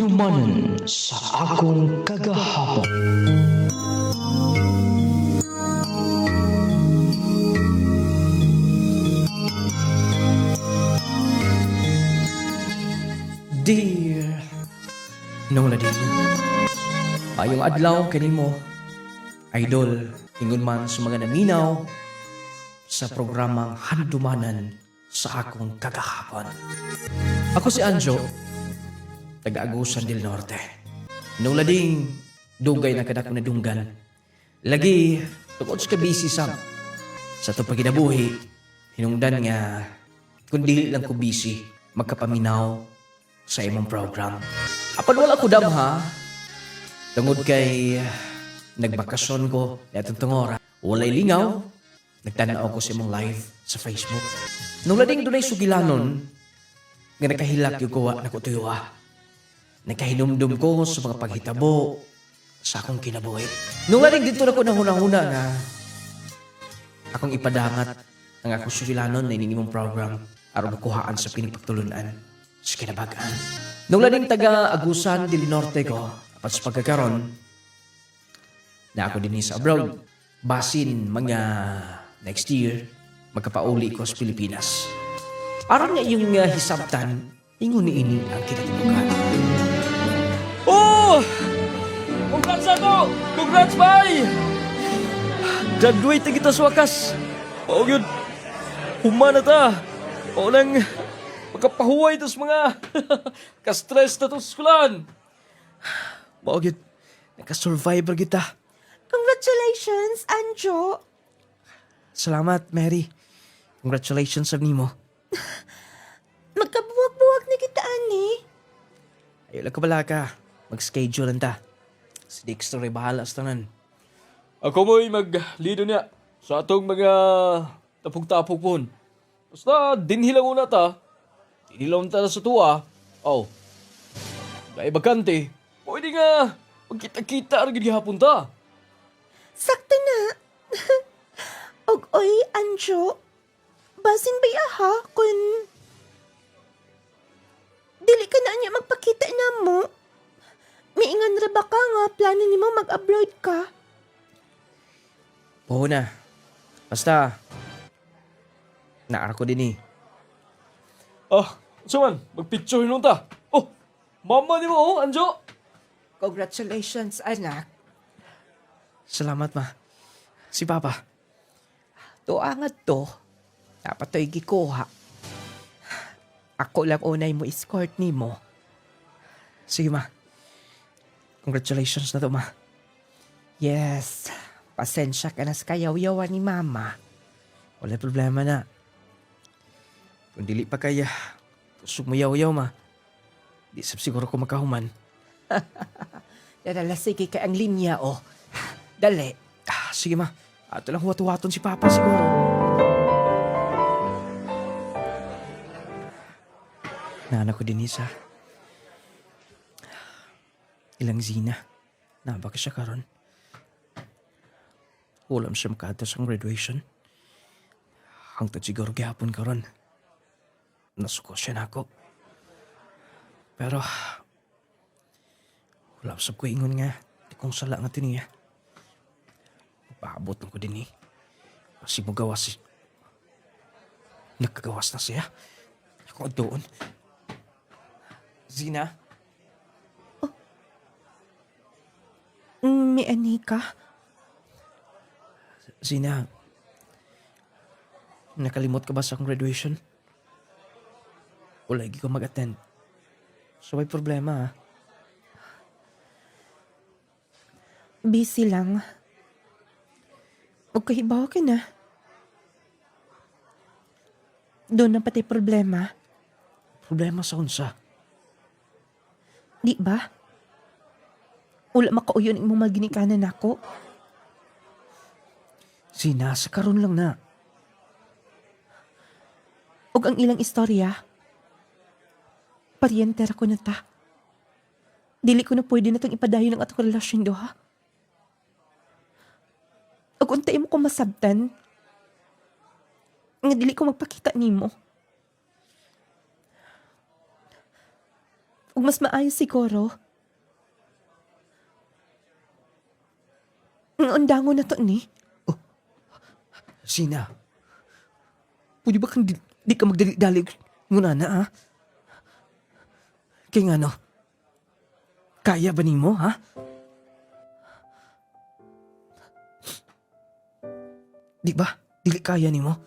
Handumanan sa akong kagahapon. Dear Nong Ladin, ayong adlaw kanimo, idol, ingon man sa mga naminaw sa programang Handumanan sa akong kagahapon. Ako si Anjo, taga-Agusan del Norte. Nong lading, dugay na kadak na dunggan. Lagi, tukod sa kabisi sa to paginabuhi, hinungdan nga, kundi lang ko busy, magkapaminaw sa imong program. Apan wala ko damha, tungod kay nagbakasyon ko netong tungora. Walay lingaw, nagtanaw ko sa imong live sa Facebook. Nung lading dunay sugilanon, nga nakahilak yung kuwa na kutuyuwa. Nakahinumdum ko sa mga paghitabo sa akong kinabuhi. Nung lading dito na ko nahuna-huna nga akong ipadangat ang akong sugilanon na ininimong program aron makuhaan sa pinagpagtulunan sa kinabagaan. Nung lading taga-Agusan del Norte ko, apat sa pagkakaroon, na ako din sa abroad, basin mga next year, magkapauli ko sa Pilipinas. Aron nga yung hisabtan, ingon ni ini ang kinatibukan. Oh! Congrats ako! Congrats, bye! Graduate na kita sa wakas. Oo yun. Humana ta. Oo lang, magkapahuway ito sa mga ka-stress na ito sa skulan. Oo yun, nakasurvivor kita. Congratulations, Anjo! Salamat, Mary. Congratulations sa nimo. Magkabuwag-buwag na kita, ani. Ayaw lang kabala ka. Mag-schedule lang ta. Si Dexter ay bahala sa tanan. Ako mo'y mag-lido niya sa atong mga tapog-tapog po. Basta dinhilang una ta. Dinhilang ta sa tuwa. Oh. Dahil bakante. Pwede nga magkita-kita ang gihapon ta. Sakto na. Og oy, Anjo. Basin ba ha kun dili ka na niya magpakita na mo? Miingan ra ba ka nga plano nimo mag-abroad ka? Oo na. Basta, naara ko din eh. Man, magpicture nung ta. Oh, mama ni mo, oh, Anjo. Congratulations, anak. Salamat, ma. Si Papa. Tuangat to. Dapat to'y gikuha. Ako lang unay mo escort nimo. Sige, ma. Congratulations na to, ma. Yes. Pasensya ka na sa kayaw-yawan ni Mama. Wala problema na. Kung dili pa kaya, sumuyaw-yaw, ma. Di sab siguro ko makahuman. Dadala, sige ka ang linya, oh. Dali. Sige, ma. Ato lang huwat-huwaton si Papa siguro. Nana ko din isa. Ilang zina. Nabaka siya karon. Ulam siya makatas ang graduation. Hangtod siguro gihapon karon. Nasuko siya na ako. Pero, wala sab ko ingon nga. Di kong sala nga tiniya. Paabot ko din eh. Kasi mo gawas eh. Nagkagawas na siya. Ako doon. Zina? May ani ka? Zina, nakalimot ka ba sa akong graduation? O lagi ko mag-attend. So may problema, ha? Busy lang. Huwag kahibaw ka na. Doon na pati problema. Problema sa unsa? Di ba? Wala makauyon mo maginikanan ako. Zina, sa karon lang na. Og ang ilang istorya, paryenter ko na ta. Dili ko na pwede na itong ipadayon ng atong relasyon do, ha? Og untay mo ko masabtan, nga dili ko magpakita nimo. Ug mas maayo siguro. Ang undangon na to ni. Sina, pwede ba kang di ka magdali-dali muna na, ha? Kaya nga no, kaya ba nimo, ha? Di ba? Dili kaya nimo?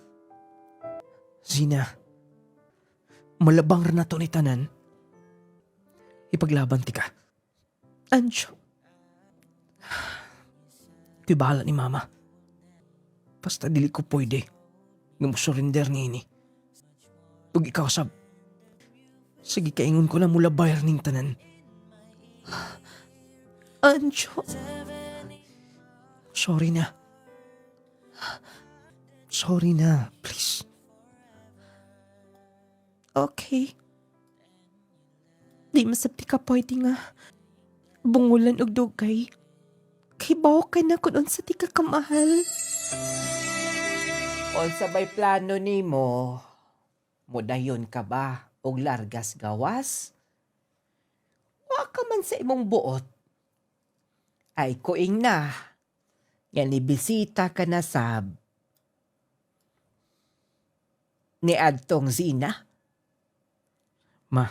Sina, malabang ra na to ni tanan. Ipaglaban ti ka. Anjo, Ko'y bahala ni mama. Basta dili ko pwede nga surrender niini. Ug ikaw sab. Sige kaingon ko na mula bayar ning tanan. Anjo, Sorry na. Sorry na, please. okay. Di masabti ka pwede nga. Bungulan og dugay. Kay bawa ka na kung unsa di ka kamahal. Unsa bay plano nimo? Mudayon ka ba og largas gawas? Wa ka man sa imong buot. Ay kuing na. Nga ni bisita ka na sab. Ni adtong Zina. Ma.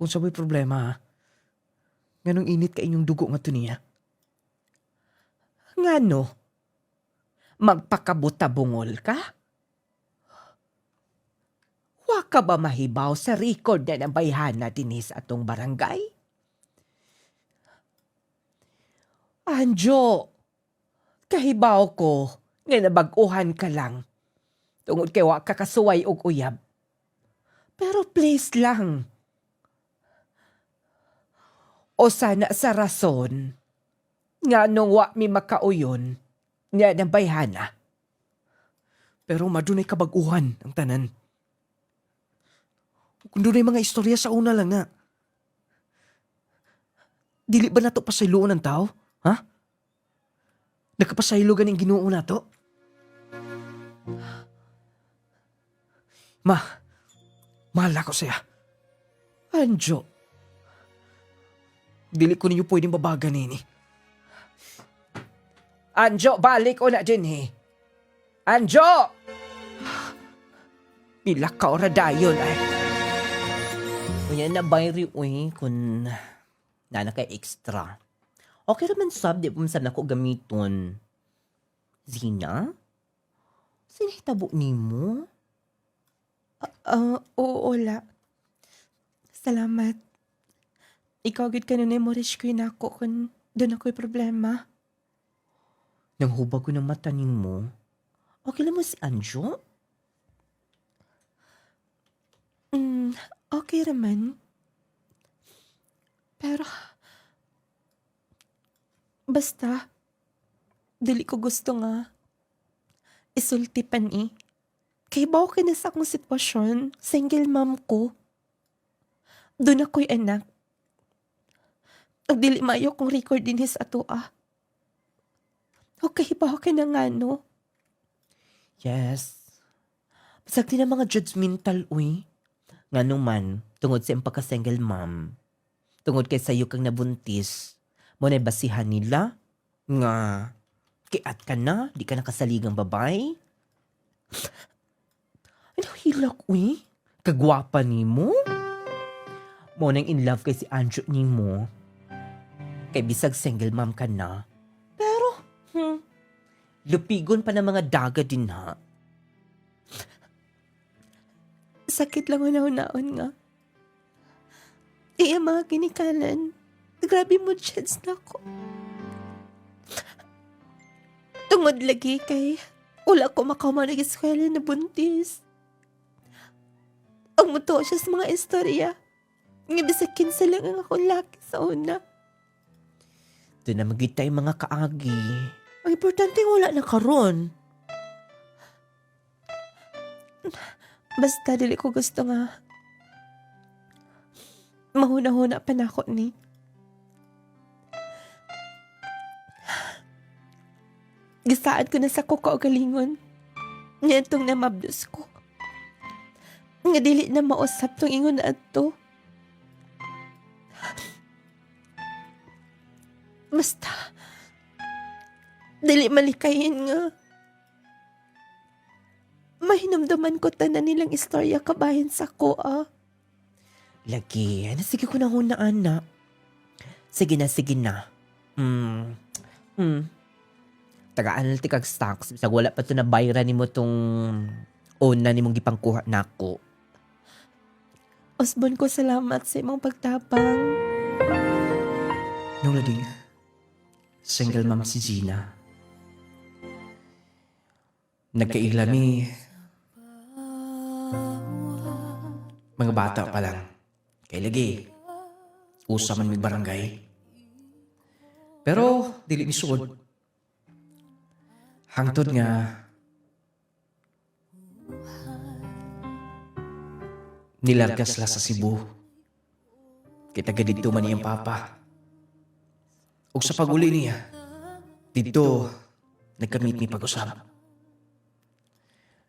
Kung sabay problema, ha? Nganong init ka inyong dugo nga to niya? Ngano? Magpakabuta-bungol ka? Wa ka ba mahibaw sa record na ng bayhana dinis atong barangay? Anjo, kahibaw ko nga nabag-uhan ka lang. Tungod kay wa ka kasuway og uyab. Pero please lang. O sana sa rason nga nung wa mi makauyon nga ng bayhana. Pero madunay kabag-uhan ang tanan. Kung dunay mga istorya sa una lang na. Dili ba nato pasayloon ng tao? Ha? Nagkapasaylo ganing Ginoo nato? Mahal ako siya. Anjo, Dili ko ninyo pwedeng babagan nini. Anjo, balik o na din eh. Anjo! Pila ka ora dayon ay. Kunya na bayri uy kung nana kay extra. Okay raman sab, di pa masab na ko gamiton. Zina? Sinihitabo ni mo? Oo, la. Salamat. Ikaw gid kanunay mo risk ko na ako kung doon ako'y problema. Nang hubag ko ng mata mo, okay lang mo si Anjo? Okay raman. Pero, basta, dili ko gusto nga isulti pa ni. Kay bawa ka na sa akong sitwasyon, single mom ko. Doon ako'y anak. Ang dili mayo kong record din his ato ah. Okay ba ka na nga no? Yes. Pasagti na mga judgmental uy. Nga man, tungod sa pagka-single mom. Tungod kay sayo kang nabuntis. Mo na basihan nila. Nga, kiat ka na, di ka nakasaligang babay. Ano hilak uy? Kagwapa ni mo? Mo nang in love kay si Anjo ni mo. Kay bisag single mom ka na. Pero, lupigon pa ng mga daga din ha. Sakit lang una-unaon nga. Iya mga kinikanan. Grabe mo chance na ako. Tungod lagi kay wala ko makaw nag-eskwela na buntis. Ang muto siya sa mga istorya. Nga bisag kinsa lang ang akong laki sa una. Doon na magitay mga kaagi. Ang importante wala na karon. Basta dili ko gusto nga mahuna-huna pa na ako ni. Gisaad ko na sa ko kaugalingon. Niyantong namabdos ko. Nga dili na mausap tong ingon na ato. Basta, dili malikayin nga. Mahinumduman ko tanan nilang istorya kabahin sa ko, ah. Lagi, sige ko na huna, anak. Sige na, sige na. Tagaan ti kag stocks. Bisag wala pa to na bayra ni mo tong own na ni mong gipangkuha nako. Osbon ko salamat sa imong pagtapang. Nung lading, single mom si Gina. Nagkailami. Mga bata pa lang. Kay lagi, usa man may barangay. Pero, dili ni sugod. Hangtod nga, nilargas la sa Cebu. Kita ga dito man iyang papa. Ug sa pag-uli niya, dito, nagkamit ni pag-usap.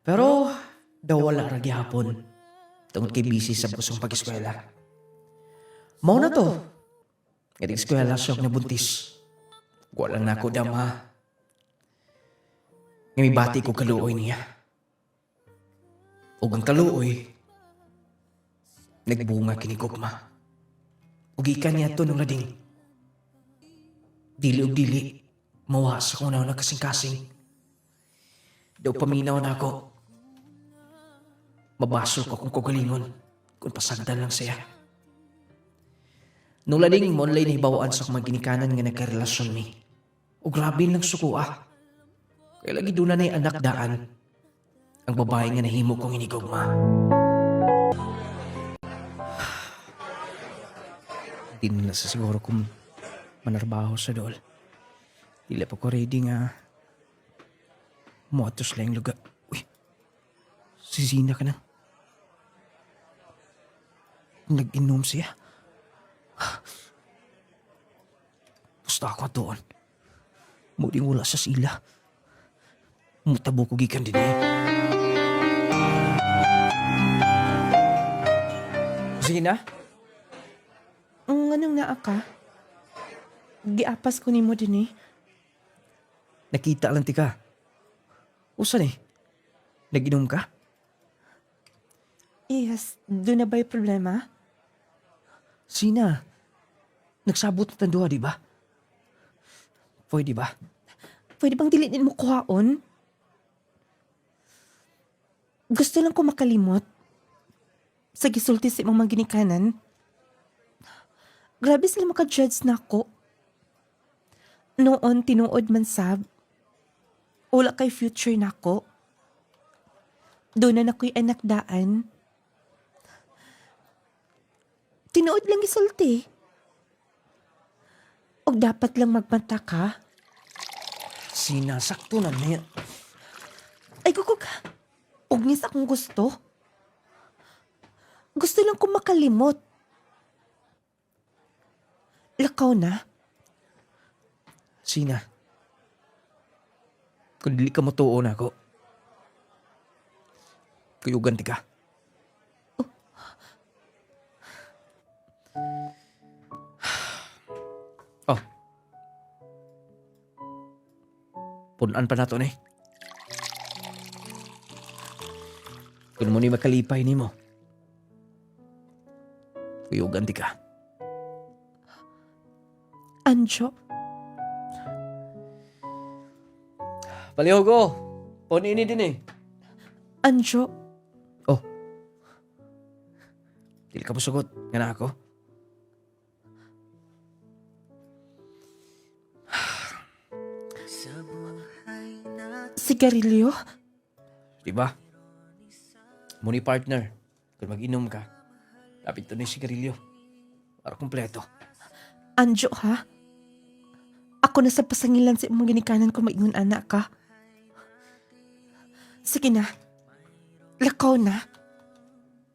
Pero, daw wala ra gihapon. Tungod kay busy sa busong pag-eskwela. Mao na to. Nga eskwela siya og nabuntis. Wala na ako dama. Nga may bati ko kaluoy niya. Ug ang kaluoy, nagbunga kini gugma. Ug ikan niya to nung lading. Dili ug dili, mawas ako na kasing-kasing. Daw paminaw na ako. Mabasol ko kung kugalingon, kung pasagdan lang siya. Nung lading mo online na hibawaan sa mga ginikanan nga nagkarelasyon mi. O grabe lang suko ah. Kaya lagi doon na anak daan. Ang babae nga nahimo kong inigugma. Di na sa siguro kung manarbaho sa dool. Dila pa ko ready nga. Motos lang yung lugar. Uy, si Zina ka na. Nag-inom siya. Gusto ako doon. Muling wala sa sila. Mutabo ko gikan din eh. Sige na. Anong naa ka? Giapas ko ni mo din eh. Nakita lang ti ka. Usan eh? Nag-inom ka? Yes, doon na ba'y problema? Sina? Nagsabot na tanduha, di ba? Pwede ba? Pwede bang dilitin mo kuhaon? Gusto lang ko makalimot. Sa gisulti sa imong mga ginikanan. Grabe sila maka-judge na ako. Noon, tinuod man sab. Wala kay future na ako. Doon na ako'y anak daan. Tinuod lang isulti. O dapat lang magmanta ka. Sinasakto na niya. Ay, gugug. Og nis akong gusto. Gusto lang kong makalimot. Lakaw na. Sina? Kung dili ka matuon ako, kuyugan ti ka. Oh. Punan pa na to eh. Kung mo ni makalipay ni mo, kuyugan ti ka. Anjo, Paliho ko. Punini din eh. Anjo, Oh. Dili ka masugot. Nga na ako. sigarilyo? Diba? Muni partner. Kung mag-inom ka, lapit to na yung sigarilyo. Para kumpleto. Anjo, ha? Ako na sa pasangilan sa imong ginikanan ko maingon anak ka. Sige na. Lakaw na.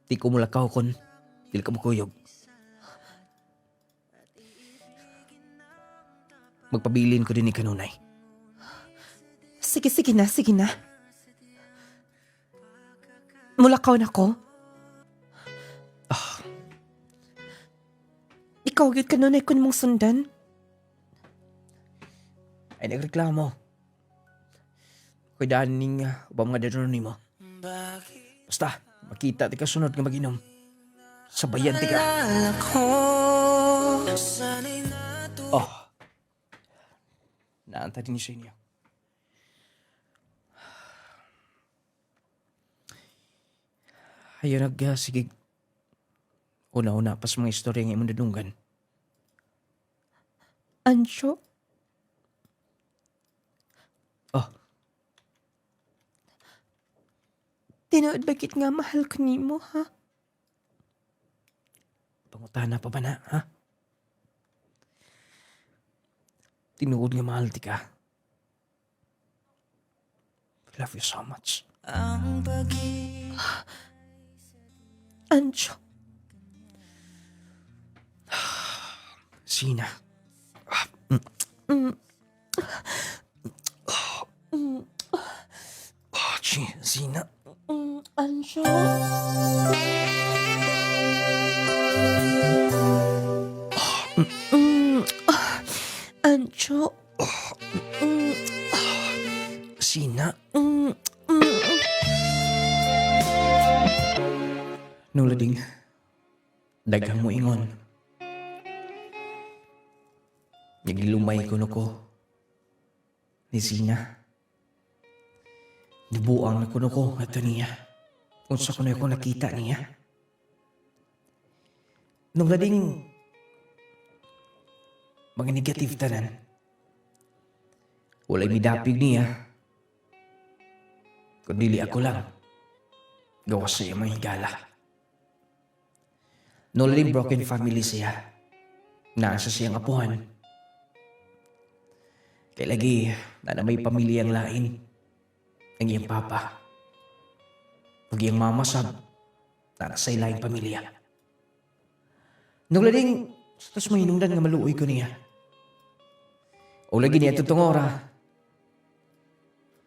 Di ko mulakaw kon. Dili ka makuyog. Magpabilin ko din ni kanunay. Sige na, sige na. Mulakaw na ko. Ikaw yun kanunay ko mong sundan. Ay nagreklamo. Ko'y daning ubang mga daron ni mo. Basta, makita ti kasunod nga mag-inom. Sabayan ti ka. Oh. Naantay din sa inyo. Ayun sige. Una-una pas mga istorya nga imong dadunggan. Anjo, Oh, tinuod bakit nga mahal ko nimo, ha? pangutana pa ba na, ha? Tinuod nga mahal ti ka. I love you so much. Anjo, Sina. Oh, Sina. Anjo. Anjo. Sina. Nung lading, daghang mo ingon. Nagilumay ko no ko. Ni Sina. Nibuang na ko no ko ato niya. Unsa ko na ako nakita niya. Nung lading, mga negative tanan. Walay midapig niya. Kundi ako lang. Gawas sa iya mga higala. Nung lading broken family siya. Naasa siyang apuhan. Kaya lagi na may pamilyang lain. Ang iyang papa. Pag iyang mama sab, na sa ilaing pamilya. Nung lading, tas mahinungdan nga maluoy ko niya. O lagi niya tutong ora.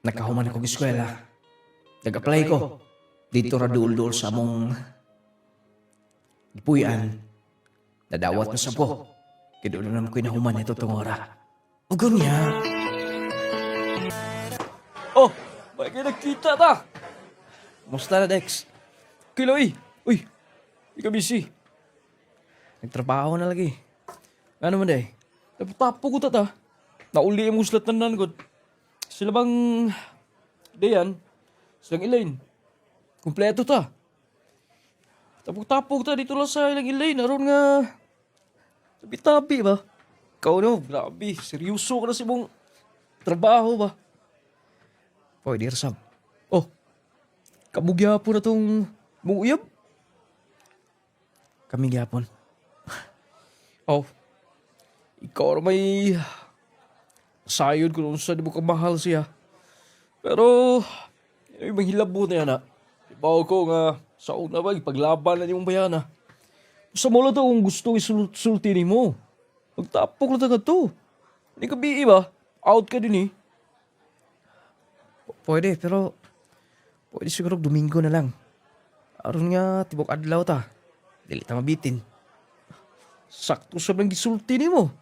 Nakahuman akong eskwela. Nag-apply ko. Dito ra duol-duol sa among ipuyan. Nadawat na sa po. Kaya doon naman ko'y nahuman na tutong ora. Ugon niya. Oh! Bakit kayo nagkita ta? Musta na, Dex? Kiloy! Uy! Di ka busy. Nagtrabaho na lagi. Ano man day? Napatapo ko ta. Nauli yung muslat na nanggod. Sila bang... Dayan? Silang Elaine. Kompleto ta. Tapog-tapog ta dito lang sa ilang Elaine. Aron nga... Tabi-tabi ba? Ikaw no, grabe. Seryoso ka na si mong trabaho ba? Pwede, Rasam. Oh, kamugya po na tong munguyab. Kami gyapon. Oh, ikaw na may sayod kung sa di mo kamahal siya. Pero, yung mahilabo na yan ha. Ibaw ko nga sa una ba, ipaglaban na niyong bayana. Sa mula to kung gusto isulti ni mo. Magtapok na tagad to. Hindi ka bii ba? Out ka din eh. Pwede, pero pwede siguro Domingo na lang. Aron nga, tibok adlaw ta. Dili ta mabitin. Sakto sa lang gisulti ni mo.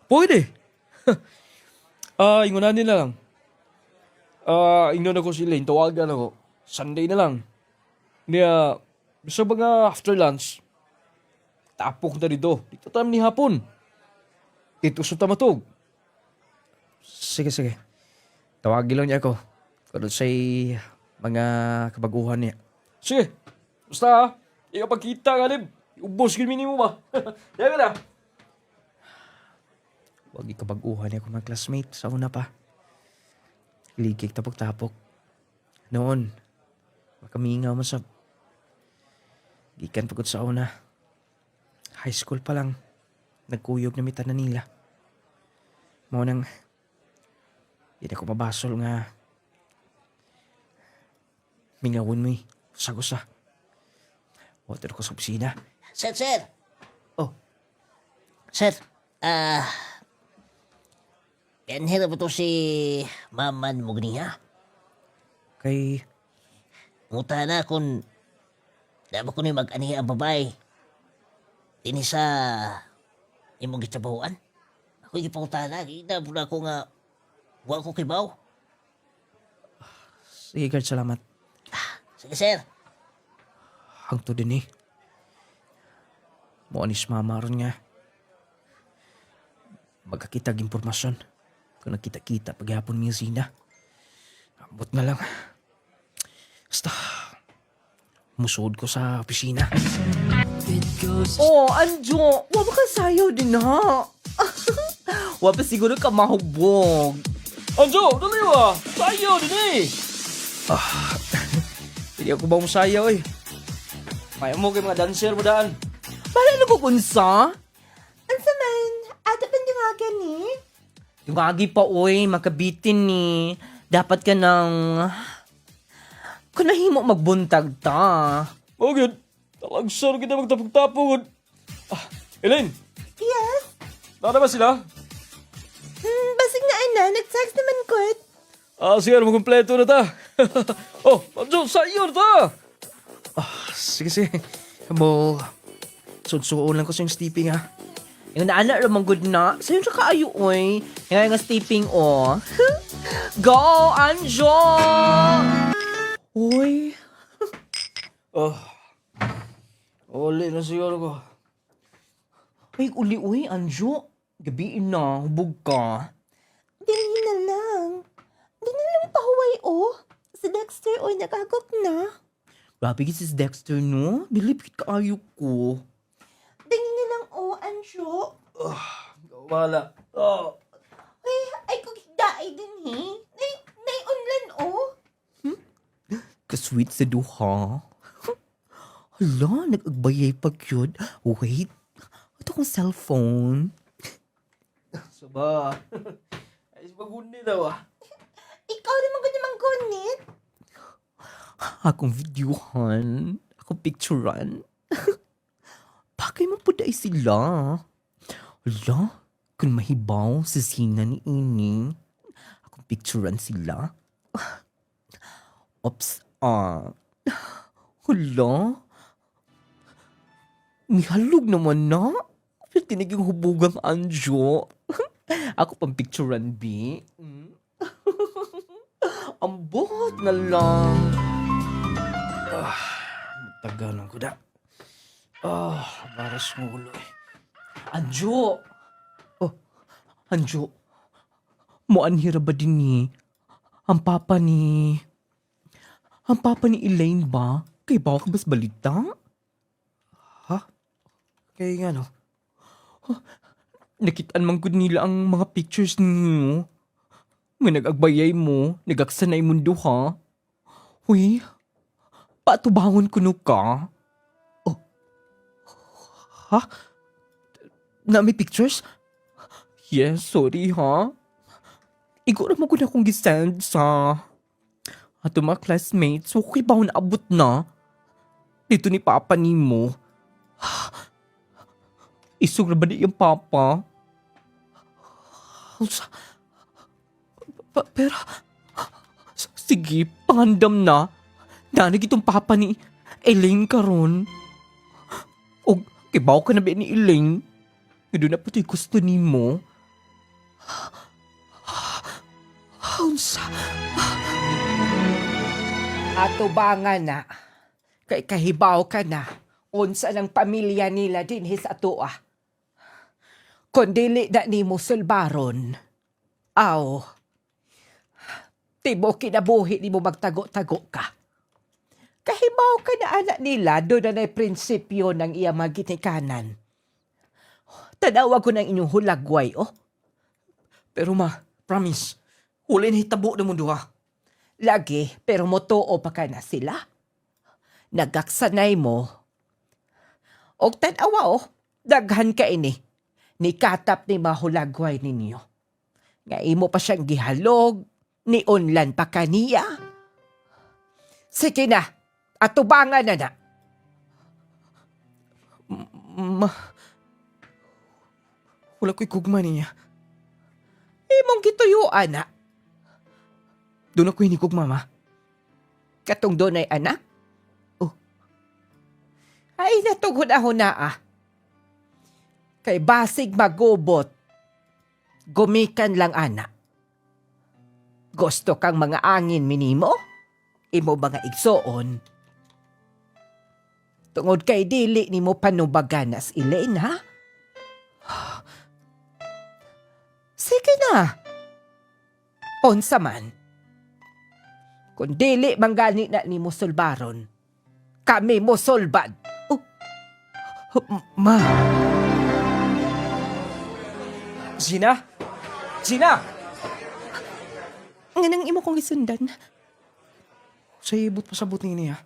Pwede. Ingunan nila lang. Ingnon ako si Elaine, tawagan ako. Sunday na lang. Niya, bisa ba nga after lunch? Tapok na dito. Dito tayo ni hapon. Ito sa tamatog. Sige. Tawagin lang niya ako. Kung sa'y mga kabaguhan niya. Sige. Basta ha. Ikapagkita ka rin. Ubos kini mo ba? Yan ka na. Huwag ikabaguhan niya kung mga classmate sa una pa. Ligig tapok-tapok. Noon, makamingaw mo sa... Gikan pagod sa una. High school pa lang. Nagkuyog na mita na nila. Mao nang... Di na ko mabasol nga. Mingawin mo eh. Sagusa. Water ko sa opisina. Sir. Oh, Sir, Enhero ba to si Maman Mugniha? kay... Nguta na kung Dapat ko na mag-aniya ang babae. Dini sa imong gitrabahoan. Ako ipangutahan na. Kita po na ako nga buwan ko kibaw. Sige, guard, salamat. Sige, sir. Hangto din eh. Mo anis mama ron nga. Magkakitag impormasyon. Kung nagkita-kita paghapon niya Zina. Ambot na lang. Basta, musod ko sa opisina. Oh, Anjo, wala ka sayo din ha. Wala pa siguro ka mahubog. Anjo, dali ba? Sayaw din eh! Hindi ako ba sayaw eh. Kaya mo kayo mga dancer mo daan. Para ano ko kunsa? Ansa man, ata pa nga gani? Yung agi pa oy, makabitin ni. Dapat ka nang... Kung nahimo magbuntag ta. Oh, good. Talagsar kita magtapog-tapog. Elaine, Yes? nada ba sila? Basig na ana, nag-text naman ko. Sige, magumpleto na ta. Oh, Anjo, sayaw na ta! Sige. Mo, sunsuon lang ko sa yung steeping ha. Yung naana ramang good na. Sa'yo siya kaayo oy. Yung nga steeping o. Go, Anjo! Uy. Uli na siguro ko. Ay, uli, Anjo. Gabiin na, hubog ka. Dili na lang. Dili na lang pahuway, oh. Si Dexter, oy, nakagok na. Grabe si Dexter, no? Bilipit ka ayo ko. Dili na lang, oh, Anjo. Wala. Ay, kung daay din, Nay, online, oh. Kasweet sa duha. Hala, nag-agbayay pa yun. Wait, ito kong cellphone. Saba. Ay, magunit daw ah. Ikaw naman ko naman gunit. Akong videohan. Akong picturean. Bakit mo po dahil sila? Hala, kung mahibaw sa sina ni Ining, akong picturean sila. Oops, Hala, mihalog naman na. Pero tiniging hubugang Anjo. Ako pang picturean, B. Ambot na lang. Tagalan ko da. Baras mo ulo eh. Anjo! Oh, Anjo. Muanhira ba din ni? Ang papa ni Elaine ba? Kay ba ka bas balita? Kaya nga no. Nakitaan man gud nila ang mga pictures ninyo. Nga nag-agbayay mo, nagaksanay mundo ha. Huy, patubangon ko no ka. Oh, ha? Na may pictures? Yes, sorry ha. Igura mo ko na akong gisend sa... Ato mga classmates, okay ba na abot na? Dito ni papa ni mo. Isog na ba di yung papa? Pero, sige, pangandam na. Nanig itong papa ni Elaine karon. O, kibaw ka na ba ni Elaine? Ito na pati gusto ni mo. Unsa? Ato ba nga na? Kay kahibaw ka na. Unsa ng pamilya nila din his ato ah. Kundili na ni mo sulbaron. Aw. Tibo kinabuhi ni mo magtago-tago ka. Kahibaw ka na anak nila doon na prinsipyo ng iya magitikanan. Tanawa ko ng inyong hulagway, oh. Pero ma, promise, huli na hitabo na mo duha. Lagi, pero motoo pa ka na sila. Nagaksanay mo. Og tanawa, oh, daghan ka ini. Nikatap ni mahulagway ninyo. Nga imo pa siyang gihalog, ni unlan pa kaniya. Sige na, atubangan na na. Ma, wala ko'y kugma niya. Imong gituyuan na. Doon ako'y hinikugma, ma. Katong doon ay anak? Ay, natugod ako na ah. Kay basig magubot, gumikan lang ana. Gusto kang mga angin minimo? Imo mga igsoon. Tungod kay dili ni mo panubagan as Elaine, ha? Sige na. Onsa man. Kung dili manggani na ni mo sulbaron, kami mo sulbad. Ma! Zina? Zina! Nga nang imo kong isundan. Sa ibot pa sa buti niya.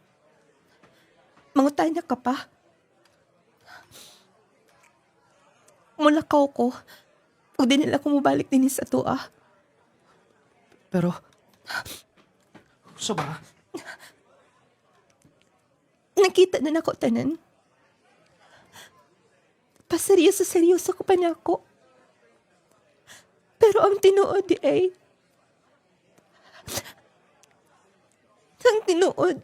Mangutay na ka pa. Mulakaw ko. Huwag din nila kumubalik din sa tuwa. Pero, sa ba? Nakita na nako tanan. Paseryoso ko pa na ako. Pero ang tinuod ay... Ang tinuod.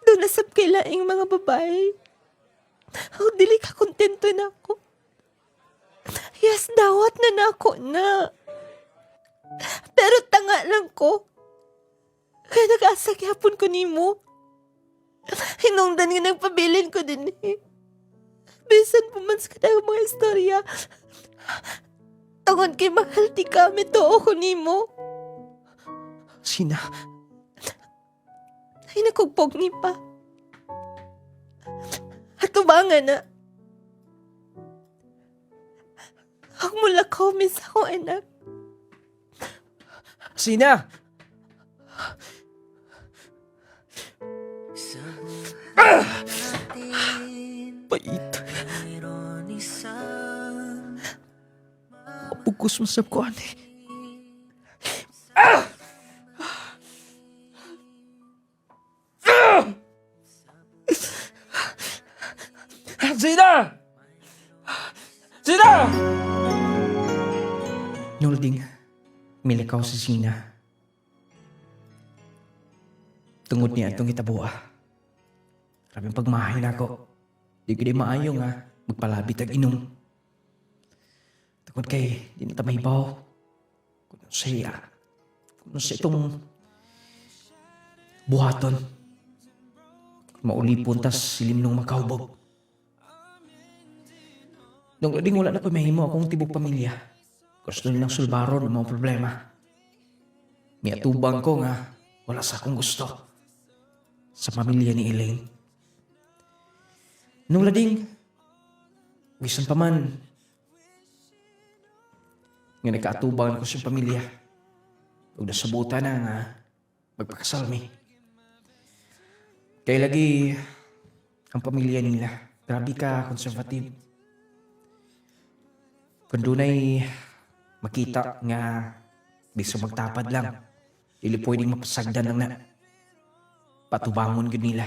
Doon nasab kay laing mga babae. Oh, dili ka kontento na ako. Yes, dawat na nako na. Pero tanga lang ko. Kaya nag-asa hapon ko nimo. Hinungdan nga nagpabilin ko din eh. Bisan pumans ka na mga istorya. Tungod kay mahal ti kami to ko nimo. Sina? Ay nakugpog ni pa. At tubangan na. Ang mula ko, miss ako, anak. Sina! Pait. Mapugos mo sa kuwan eh. Sina! Sina! Nolding, milikaw si Sina. Tungod niya itong itabuha. Karabing pagmahay na ako. Di ko di maayo nga, magpalabit ang inom. Tungod kay, di na tamahibaw. Kung siya, kung siya itong buhaton. Maulipon tas silim nung makahubog. Nung lading wala na pamahimo akong tibok pamilya. Gusto nilang sulbaron ang mga problema. May atubang ko nga, wala sa akong gusto. Sa pamilya ni Elaine. Nung lading, bisan pa man, nga nagkaatubangan ko sa pamilya. Huwag nasabutan na nga, magpakasal mi. Kaya lagi, ang pamilya nila, grabe ka, konservative. Kung dunay makita nga biso magtapad lang, dili pwedeng mapasagdan lang na patubangon gud nila.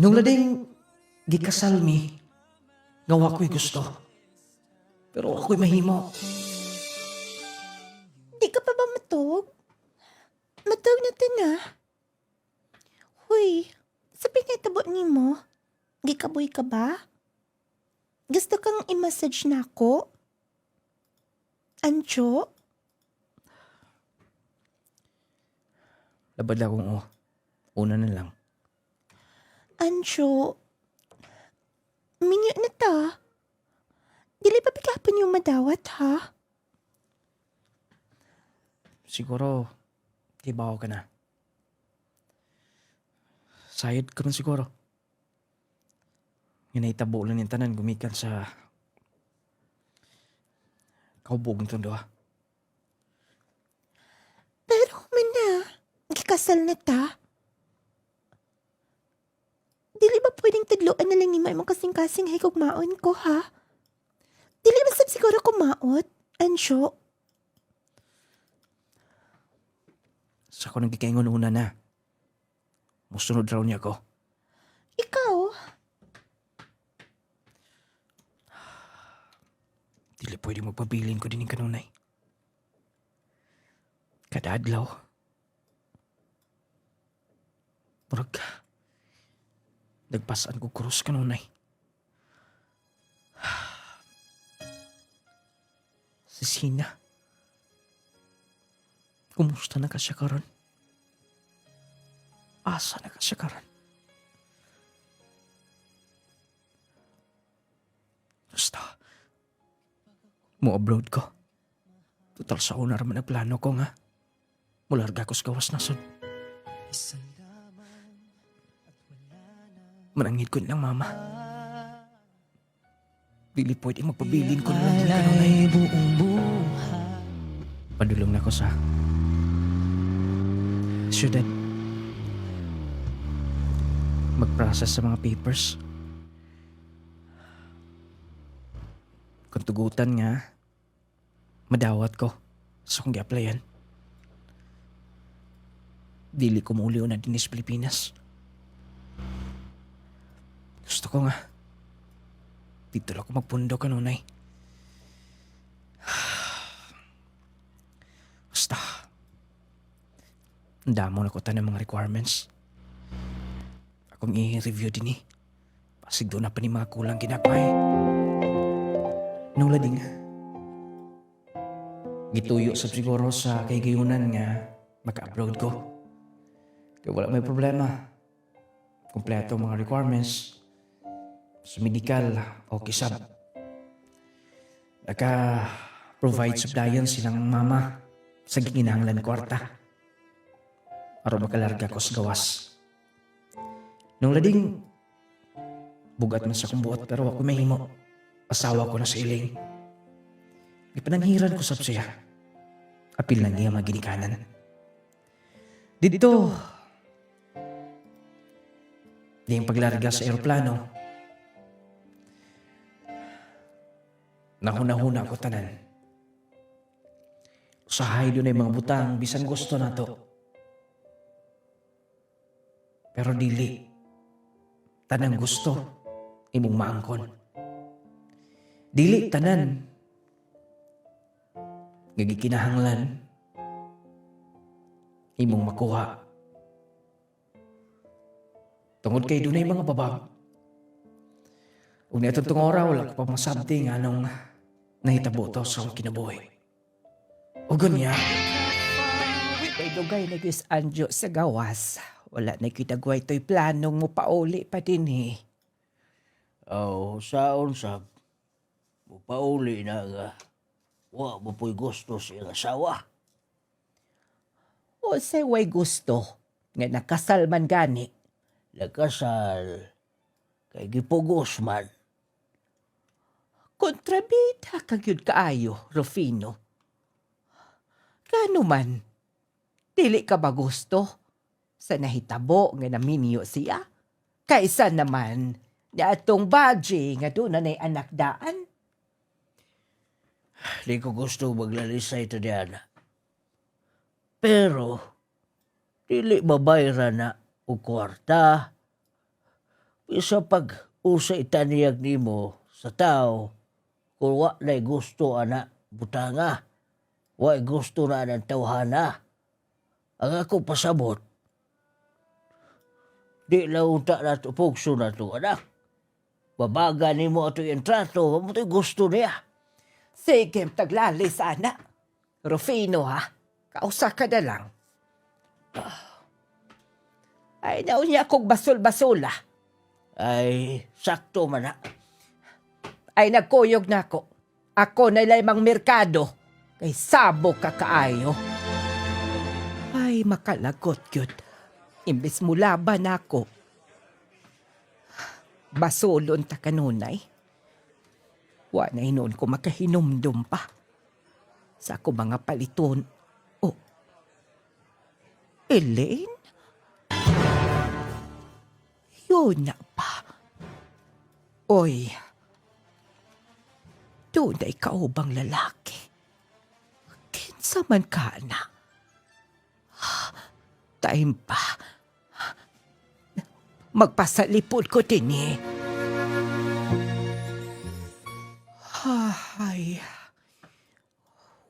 Nung lading gikasal mi, ngawa ko'y gusto. Pero ako'y mahimo. Di ka pa ba matog? Matog na na. Huy, sabi nga tabo ni mo. Gikaboy ka ba? Gusto kang i-massage na ako? Ancho? Labad akong una na lang. Ancho? Minyo na ta. Dili pa bigapon yung madawat, ha? Siguro, tibaw ka na. Sayad ka man siguro. Nginaitabo lang yung tanan, gumikan sa kaubog nitong doha. Pero na, gikasal na ta. Dili ba pwedeng tudloan na lang ni may mong kasing-kasing hay maon ko, ha? Dili ba sab siguro kumaot, Ansyo? Sa ko nagkikaingon una na. Musunod raw niya ko. Ikaw? Dili pwede magpabilin ko din yung kanunay. Kada adlaw. Murag, Nagpasan ko krus kanunay. Si Sina. Kumusta na ka siya karon? Asa na ka siya karon? Basta, mo-abroad ko. Total sa una raman ang plano ko nga. Mularga ko sa gawas nasod. Manangid ko nilang mama. Dili pwede magpabilin ko nalang yung kanunay. Padulong na ko sa syudad. Mag-process sa mga papers. Kung tugutan nga, madawat ko sa kong gi-applyan. Dili ko mauliw na din sa Pilipinas. Gusto ko nga, dito lang ako magpundo kanunay. Basta, ang damo na ko ng mga requirements. Akong i-review din eh. Pasig doon na pa ni mga kulang ginagawa eh. Nung lading, gituyo sa siguro sa kaigayunan nga maka-upload ko. Kaya wala may problema. Kompleto ang mga requirements. Sa medical, okay sab. Naka-provide supplian silang mama sa ginahanglan kwarta. Aron makalarga ko sa gawas. Nung lading, bugat man sa kumbuot pero ako mahimo. Asawa ko na sa iling. Ipananghiran ko sab siya. Apil na niya mga ginikanan. Dito, di yung paglarga sa aeroplano. Nahuna-huna ko tanan. Usahay doon ay mga butang, bisan gusto na to. Pero dili. Tanang gusto, imong maangkon. Dili tanan. Gagikinahanglan. Imong makuha. Tungod kay dunay mga babag. Ug netong tungora wala ko pa masabti nga anong nahitabo to sa akong kinabuhi. Ug niya, May dugay na gis Anjo sa gawas. Wala na kitagway to'y planong mo pauli pa din eh. Saon sab. Mupauli na nga. Wa mo po'y gusto siyang asawa. O say way gusto nga nakasal man gani. Nagkasal. Kay gipugos man. Kontrabida kagyud kaayo, Rufino. Kano man, dili ka ba gusto sa nahitabo nga naminyo siya? Kaysa naman, na atong baji nga doon na anak daan. Di ko gusto maglalisay to diyan. Pero, dili mabayra na o kwarta. Bisa pag usay taniyag nimo sa tao, kung wa na'y gusto ana butanga, wa'y gusto na ng tawhana. Ang ako pasabot, di launta na to pugso na to anak. Babaga nimo ato yung trato, mo gusto niya. Sige, taglali sana. Rufino ha, kausa ka na lang. Ay, niya kong basol-basola. Ay, sakto man na. Ay, nagkuyog na ako. Ako na lamang merkado. Kay sabo ka kaayo. Ay, makalagot yun. Imbes mo laban ako. Basolon ta kanunay. Wa na hinon ko makahinumdum pa. Sa ako mga paliton. Oh. Elaine? Yun na pa. Oy. Tunay kaubang lalaki. Kinsa man ka na. Time pa. Magpasalipod ko din eh. Ay,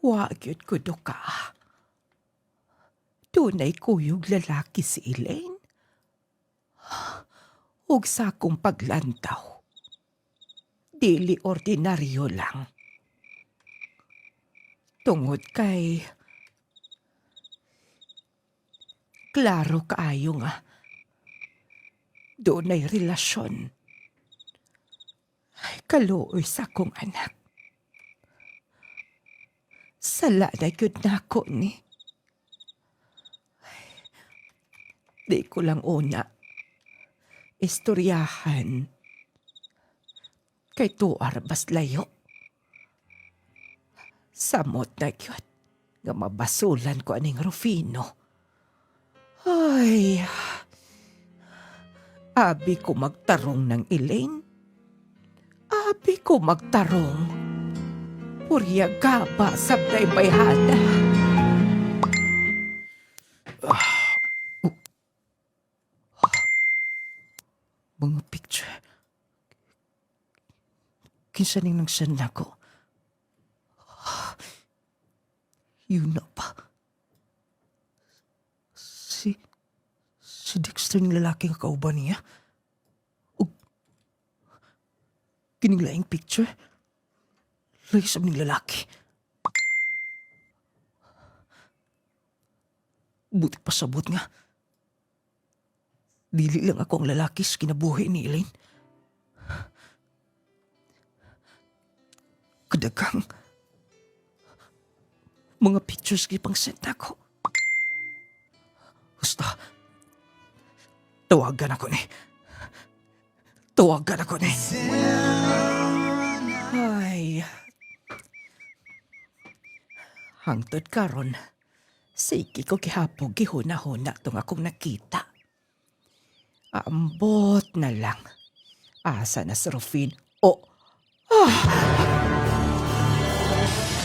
wagyod ko do ka. Tunay kuyog lalaki si Elaine. ug sa akong paglantaw. Dili ordinaryo lang. Tungod kay klaro kaayo nga doon ay relasyon. Ay, kaluoy sa akong anak. Sala na yun na ako ni. Ay, di ko lang una istoryahan kay tuar bas layo. Samot na yun nga mabasulan ko aning Rufino. Ay, abi ko magtarong ng Elaine. Abi ko magtarong. Purya gaba sabday bayhana. Mga picture. Kinsa ning nagsan ako. Yun na pa. Si Dexter ng lalaki nga kauban niya. O, kininglaing picture. Raisam ng lalaki. Buti pasabot nga. Dili lang ako ang lalaki sa kinabuhi ni Elaine. Kadagang mga pictures kipang send ako. Basta, tawagan ako ni. Tawagan ako ni. Ay. Hangtod karon, sige ko kihapog gihuna-huna tong akong nakita. Ambot na lang. Asa na si Rufin?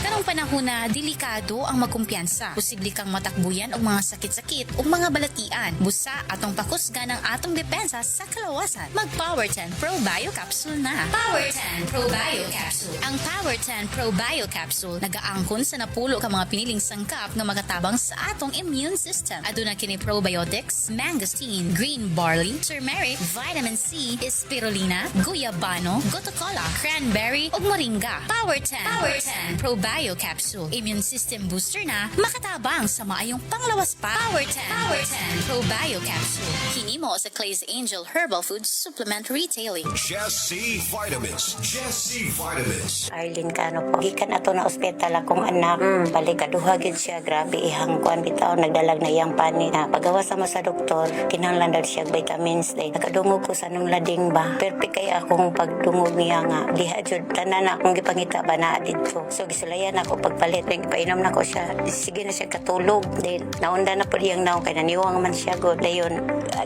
Karong panahon na delikado ang magkumpiyansa. Posible kang matakbuyan og mga sakit-sakit o mga balatian. Busa atong pakusgan ang atong depensa sa kalawasan. Mag Power 10 Pro Bio Capsule na. Power 10 Pro Bio Capsule. Ang Power 10 Pro Bio Capsule nagaangkon sa napulo ka mga piniling sangkap nga magatabang sa atong immune system. Aduna kini probiotics, mangosteen, green barley, turmeric, vitamin C, spirulina, guyabano, gotocola, cranberry ug moringa. Power 10 Pro Bio Capsule. Immune system booster na makatabang sa maayong panglawas pa. Power 10 Pro Bio Capsule. Hinimo sa Clay's Angel Herbal Foods Supplement Retailing. Jesse Vitamins. Jesse Vitamins. Arlene Cano po. Gikan ato na ospital akong anak. Balik kaduha gid siya. Grabe ihang kuan bitaw. Nagdalag na iyang pani. Pagawas mo sa doktor, kinahanglan daw siya vitamins. Nakadungog ko sa nung lading ba. Perfect kay akong pagdungog niya nga. Diha jud tanan akong gipangita ba na dito. So gisulayan ako pagpalit. Painom na ko siya. Sige na siya katulog. Then naunda na po diyang naong kay naniwang man siya god. Dayon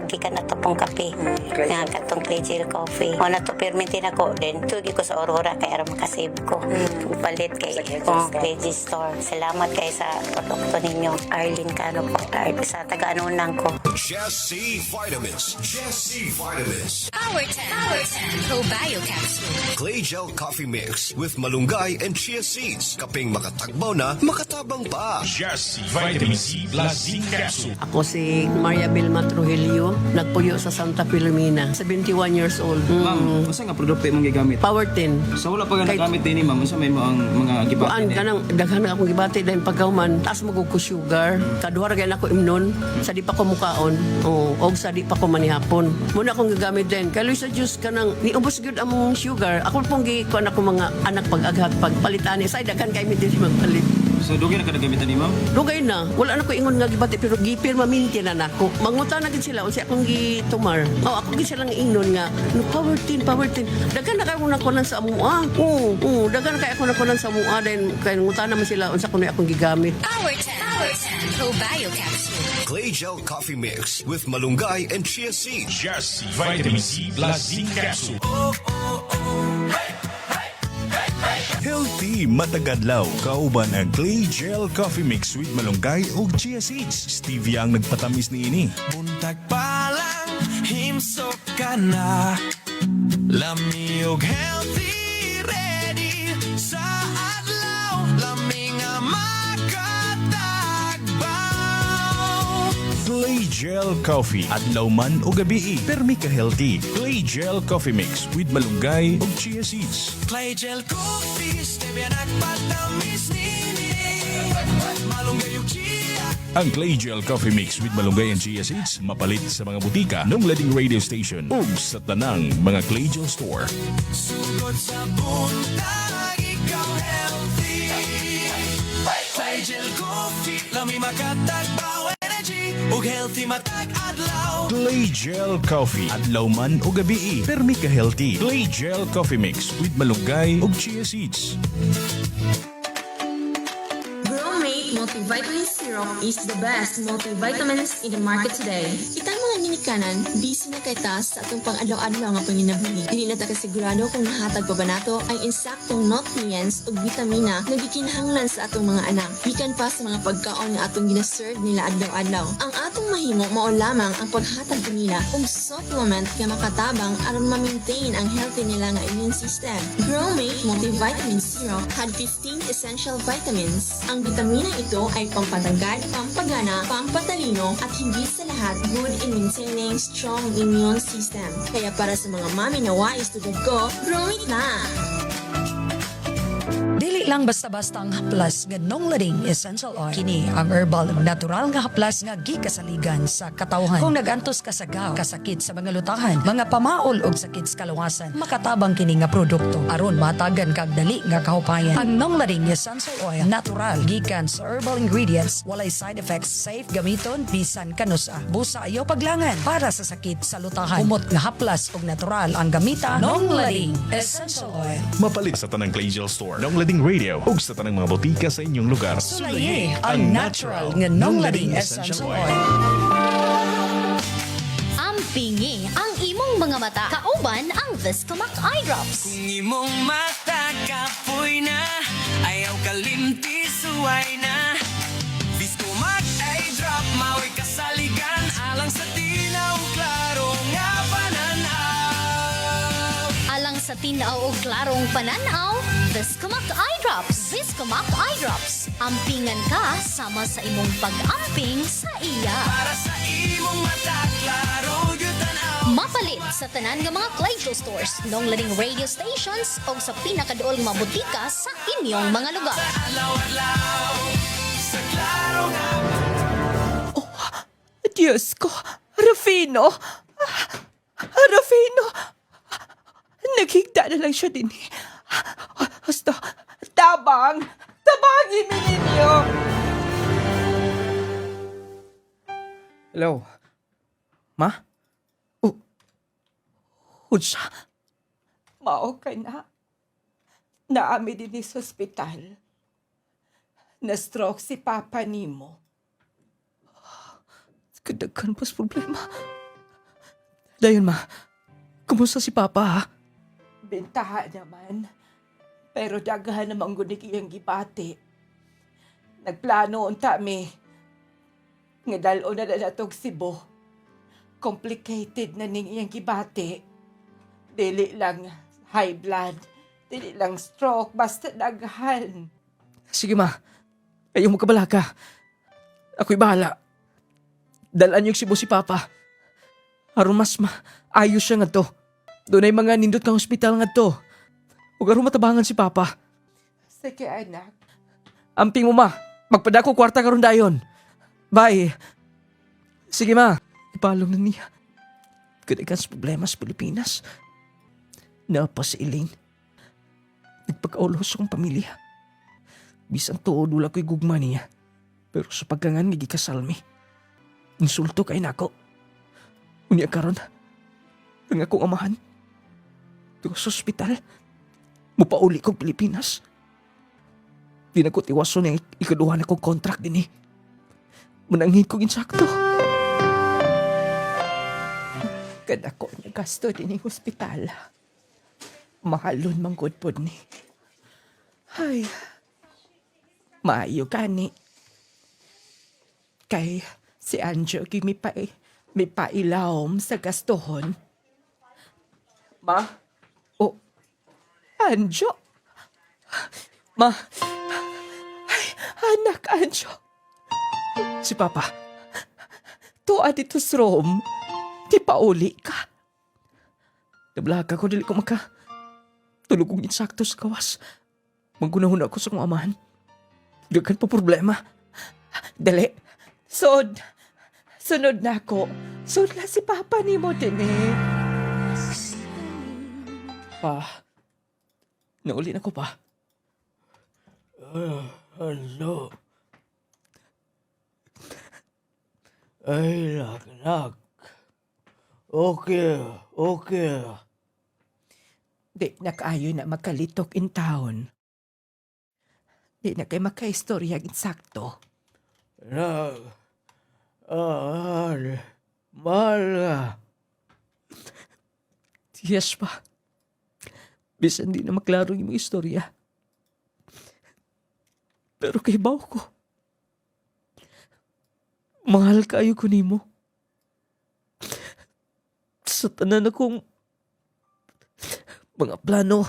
gikan na to pong kape. Nga katong Clay Gel Coffee. O na to permitin ako. Then tugi ko sa Aurora kay aram makasave ko. Palit kay Veggie Store. Salamat kay sa produkto ninyo. Arlene Cano po. Sa taga-anunang ko. Jesse Vitamins. Jesse Vitamins. Power 10 Pro Bio Capsule. Clay Gel Coffee Mix with malunggay and chia seeds. Kaping makatagbaw na, makatabang pa. Jesse Vitamin C Plus Zinc Capsule. Ako si Maria Vilma Trujillo, nagpuyo sa Santa Filomena, 71 years old. Ma'am, masa nga produkto mong gigamit? Power 10. Sa wala pa nga nagamit din ni ma'am, masa may mo ang mga gibatin Kuan kanang daghan na akong gibati dahil pagkauman, taas mo ko sugar. Kaduha ra gyud ako imnon, sa di pa ko mukaon. Og sa di pa ko manihapon. Muna akong gagamit din. Kay Luisa Juice kanang niubos gyud among sugar. Ako pong gikuan ako mga anak pag-aghat pagpalitan ni say daghan kay mi dili magpalit. So, dugay na ka nagamitan ni ma'am? Dugay na. Wala na ko ingon nga gibati pero gipirma minti na nako. Mangutan na gid sila unsa akong gitumar. Ako gid silang ingnon nga no power 10. Daghan na kay ako nakunan sa amua. Daghan kay ako nakunan sa amua then kay ngutan naman sila unsa kuno akong gigamit. Power 10 Pro Bio Capsule. Clay Gel Coffee Mix with malunggay and chia seeds. Jesse Vitamin C Plus Zinc Capsule. Healthy matagadlaw kauban ang Clay Gel Coffee Mix with malunggay ug chia seeds. Stevia ang nagpatamis niini. Buntag pa lang himsok ka na. Lami og healthy ready sa adlaw. Lami nga makatagbaw. Clay Gel Coffee. Adlaw man o gabi, permi ka healthy. Clay Gel Coffee Mix with malunggay ug chia seeds. Clay Gel Coffee, stevia nagpatamis nini. Malunggay yung chia. Ang Clay Gel Coffee Mix with malunggay and chia seeds mapalit sa mga butika ng lading radio station ug sa tanang mga Clay Gel store. Sugod sa buntag, ikaw healthy. Clay Gel Coffee, lami makatagbaw energy. Ug healthy matag adlaw. Clay Gel Coffee. Adlaw man o gabi, permi ka healthy. Clay Gel Coffee Mix with malunggay ug chia seeds. Gromate Multivitamin Syrup is the best multivitamins in the market today. Kitang mga ginikanan, busy na kay tas sa atong pang-adlaw-adlaw nga panginabuli. Dili na ta kasigurado kung nahatag pa ba nato ang insaktong nutrients o vitamina na gikinahanglan sa atong mga anak. Gikan pa sa mga pagkaon nga atong ginaserve nila adlaw-adlaw. Ang atong mahimo mao lamang ang paghatag kanila og supplement nga makatabang aron ma-maintain ang healthy nila nga immune system. Gromate Multivitamin Syrup had 15 essential vitamins. Ang vitamina ito ay pampatanggal, pampagana, pampatalino at higit sa lahat good in maintaining strong immune system. Kaya para sa mga mami na wais tulad ko, Gromate na! Dili lang basta-basta ang haplas nga nonglading essential oil. Kini ang herbal natural nga haplas nga gikasaligan sa katawhan. Kung nagantos ka sa gaw, kasakit sa mga lutahan, mga pamaol og sakit sa kalawasan, makatabang kini nga produkto aron matagan kag dali nga kahupayan. Ang nonglading essential oil natural gikan sa herbal ingredients, walay side effects, safe gamiton bisan kanusa. Busa ayaw paglangan para sa sakit sa lutahan. Umot nga haplas og natural ang gamita. Nonglading essential oil. Mapalit sa tanang Clay Gel store ng Lading Radio ug sa tanang mga botika sa inyong lugar. Sulaye ang natural nga nonglading essential oil. Ampingi ang imong mga mata. Kauban ang Viscomac Eye Drops. Kung imong mata kapoy na, ayaw kalimti suway na. Viscomac Eye Drop, mao'y kasaligan, alang sa tinaw, klaro nga pananaw. Alang sa tinaw o klarong pananaw, Viscomac Eye Drops. Viscomac Eye Drops. Ampingan ka sama sa imong pag-amping sa iya. Para sa imong mata, klaro yun tanaw. Mapalit sa tanan nga mga Clay Gel stores, nonglading radio stations o sa pinakaduol nga butika sa inyong mga lugar. Adlaw-adlaw, sa klaro nga. Diyos ko, Rufino! Rufino! Naghigda na lang siya din. Basta, tabang! Tabangin mo ninyo! Hello? Ma? Unsa? Mao ka na. Naami din sa ospital. Na-stroke si Papa nimo. Kadaghan pas problema. Dayon ma, kumusta si Papa ha? Bentaha naman. Pero daghan naman gunik iyang gibati. Nagplano unta mi. Nga dalo na natog Cebu. Complicated na ning iyang gibati. Dili lang high blood. Dili lang stroke. Basta daghan. Sige ma, ayaw mo kabalaka. Ako'y bahala. Dalaan niyo Cebu si Papa. Aron mas ayos siya nga to. Doon ay mga nindot ng hospital nga to. Huwag aron matabangan si Papa. Sige anak. Amping mo ma, magpadako kwarta karon dayon. Bye. Sige ma, ipalong na niya. Kadagan sa problema sa Pilipinas. Napa si Elaine. Nagpagkaulos akong pamilya. Bisan tuod wala ko'y gugma niya. Pero sa pagkangan nga gikasalmi. Insulto kay nako. Unya karon. Ang akong amahan. Tuwa sa ospital. Mupauli kong Pilipinas. Di na ko tiwaso na ikaduha na kong contract din eh. Mananghin kong insakto. Kada ko niya gasto din yung ospital. Mahalon manggod po ni. Ay, maayo ka ni. Kay si Anjo may pailawom sa gastohon. Ma? Oh, Anjo? Ma? Ay, anak Anjo. Si Papa. Tuwa dito sa Rome. Di pa uli ka. Nablaga ko, dili ko tulog kong insakto sa kawas. Maggunahon ako sa kong amahan. Dagan pa problema. Dali. Sunod na ako. Sunod na si Papa ni mo din eh. Pa, nauli na ko pa. Ano? Ay, nak. Okay. Di na kaayo na makalitok in town. Di na kayo makaistorya insakto. Nak. Mahal ka. Yes pa. Bisan di na maklaro yung mga istorya. Pero kay baw ko. Mahal kayo ko nimo. Sa tanan akong mga plano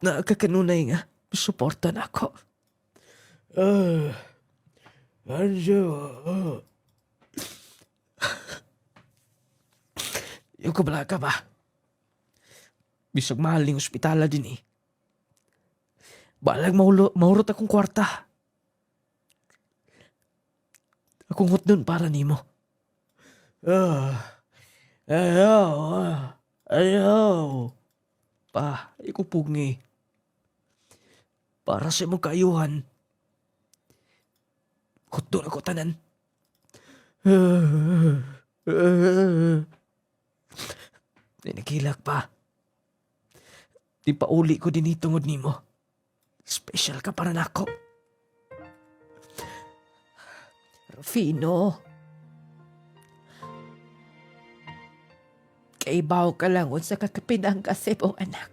na kakanunay nga suporta na ako. Anjo. Yung kabala ka ba? Bisag mahal ng ospitala din eh. Balag mahurot akong kwarta. Akong hot doon para nimo. Ayaw. Pa, ikupugngi. Para sa mong kaayuhan. Hot doon ako tanan. Ninagilak pa. Di pa uli ko din itungod nimo. Special ka para nako. Rufino. Kaibaw ka lang sa kakapinang kasi mong anak.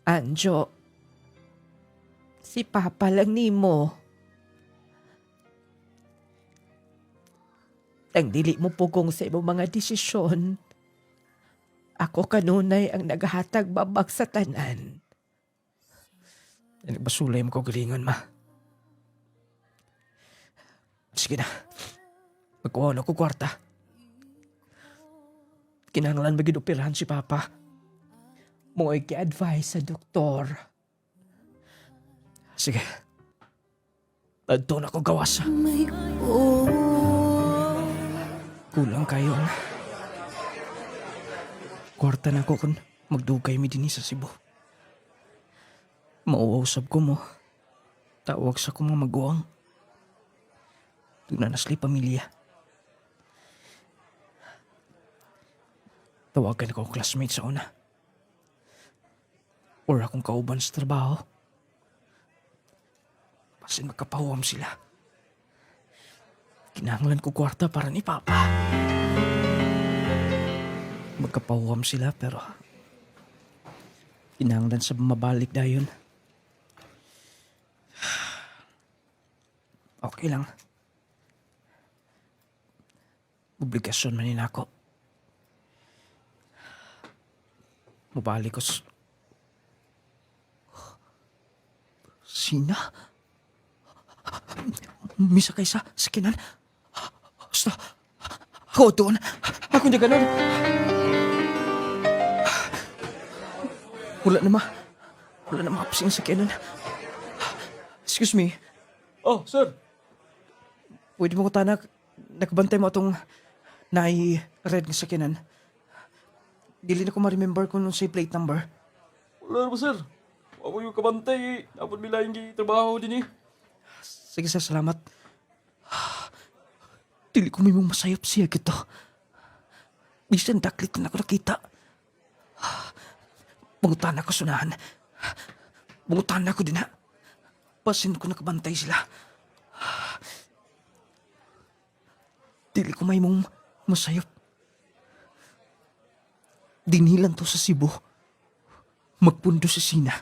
Anjo, si Papa lang nimo. Ang dili mo pugong sa imong mga desisyon. Ako kanunay ang naghatag babag sa tanan. Nagbasulay mo ko galingon, ma. Sige na. Magkuha na ko kwarta. Kinahanglan magidoperahan si Papa. Mo i-advise sa doktor. Sige. Adto na ko gawas. Kulang kayo ang kwarta na ko kung magdugay mi din sa Cebu. Mauusap ko mo. Tawag sa kong mga maguwang. Doon na nasli pamilya. Tawagan ko ang classmate sa una. Or akong kauban sa trabaho. Pasin magkapahuwam sila. Kinahanglan ko kwarta para ni Papa. Magkapahuwam sila pero kinahanglan sa mabalik dayon. Okay lang. Obligasyon man din ako. Mabalik ko Sina? Misa kay sa sakinan? Basta, ako doon. Ako hindi ganun. Wala na makapasing sakinan. Excuse me. Oh, sir. Pwede mo ko tanak, nakabantay mo itong red na sakinan. Dili na ko ma-remember kung nung say plate number. Wala na sir? Ako yung kabantay. Dapat nila yung trabaho din eh. Sige sir, salamat. Dili ko may mong masayop siya gito. Bisan daklit na ako nakita. Bungutan ako sunahan. Bungutan ako din ha. Pasin ko nakabantay sila. Dili ko may mong masayop. Dinilan to sa Cebu. Magpundo sa Sina.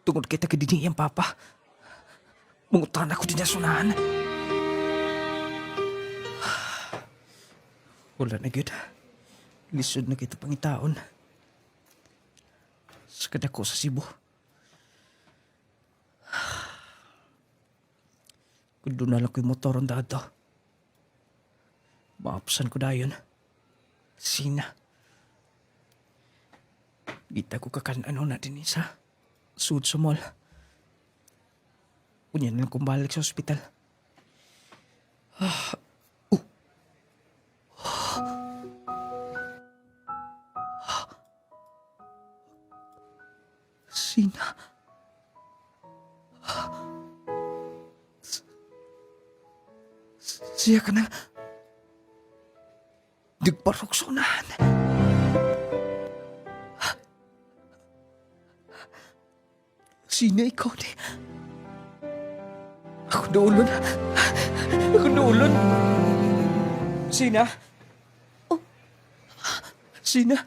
Tungod kita kadini ang Papa. Mungutan ako din na sunahan. Wala na gud. Lisod na kita pangitaon. Sakad ako sa Cebu. Kung doon na lang ko yung motor ang dado. Maapsan ko dayon. Sina. Gita ko kakanano na din sa sud sa mall. Kunya na lang kong balik sa ospital. Sina. Siya ka na. Nagparoksonahan. Sina ikaw ni? Ako naulon. Ako naulon. Sina? Sina?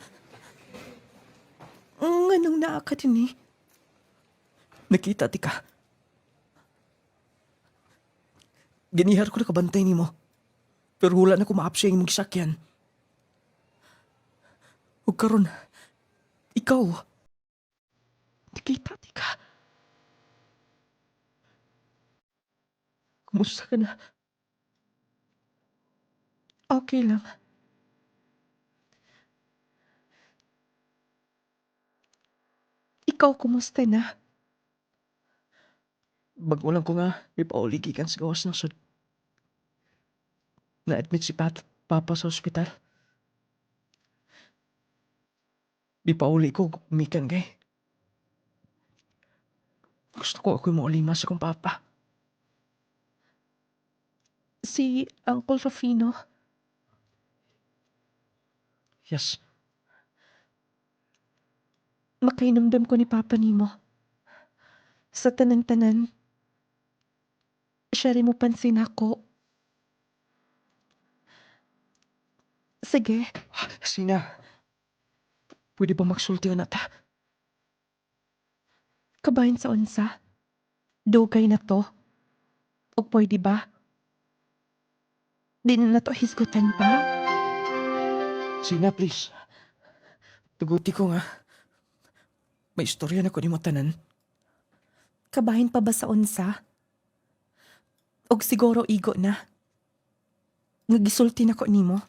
Anong naa ka din eh? Nakita ti ka. Ganihar ko na kabantay ni mo. Pero wala na ko maapsiya yung mong sakyan. O karon, ikaw. Nakita ti ka. Kumusta ka na? Okay lang. Ikaw, kumusta na? Bago lang ko nga, may pauligikan sa gawas ng sud. Na-admit si Papa sa ospital. Di pauli ko, gumikan kay. Gusto ko ako'y maulima sa kong papa. Si Uncle Rufino. Yes. Makainumdum ko ni Papa nimo. Sa tanan-tanan, siya rin mo pansin ako. Sige. Sina, pwede ba magsulti na ta? Kabahin sa unsa? Dugay na to. O pwede ba? Di na to hisgutan pa? Sina, please. Tuguti ko nga. May istorya na ko ni mo tanan. Kabahin pa ba sa unsa? Og siguro igo na. Nagisulti na ko nimo.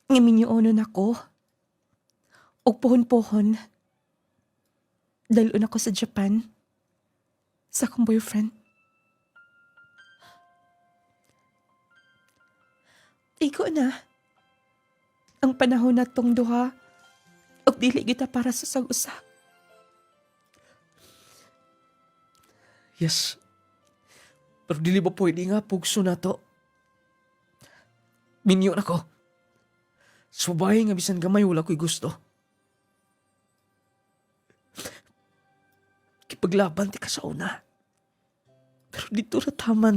Ngaminyoonon ako. Og pohon-pohon. Dalon ako sa Japan. Sa akong boyfriend. Igo na. Ang panahon na tong duha. Og dili kita para sa sag-usa. Yes. Pero dili ba pwede nga pugso na to? Minyo na ko. Subay nga bisan gamay wala ko'y gusto. Kipaglaban ti ka sa una. Pero dito na taman.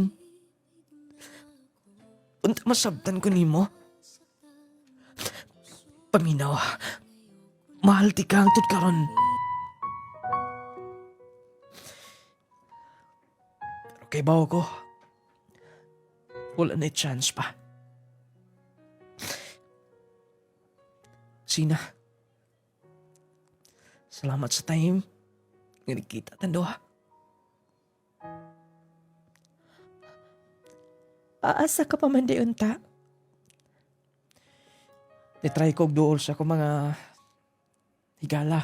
Unta masabtan ko nimo. Paminaw. Mahal ti ka hangtod karon. Pero kay bawo ko, wala na chance pa. Sina, salamat sa time nga nagkita tando ha. Aasa ka pa man di unta? Try ko og duol sa akong mga higala.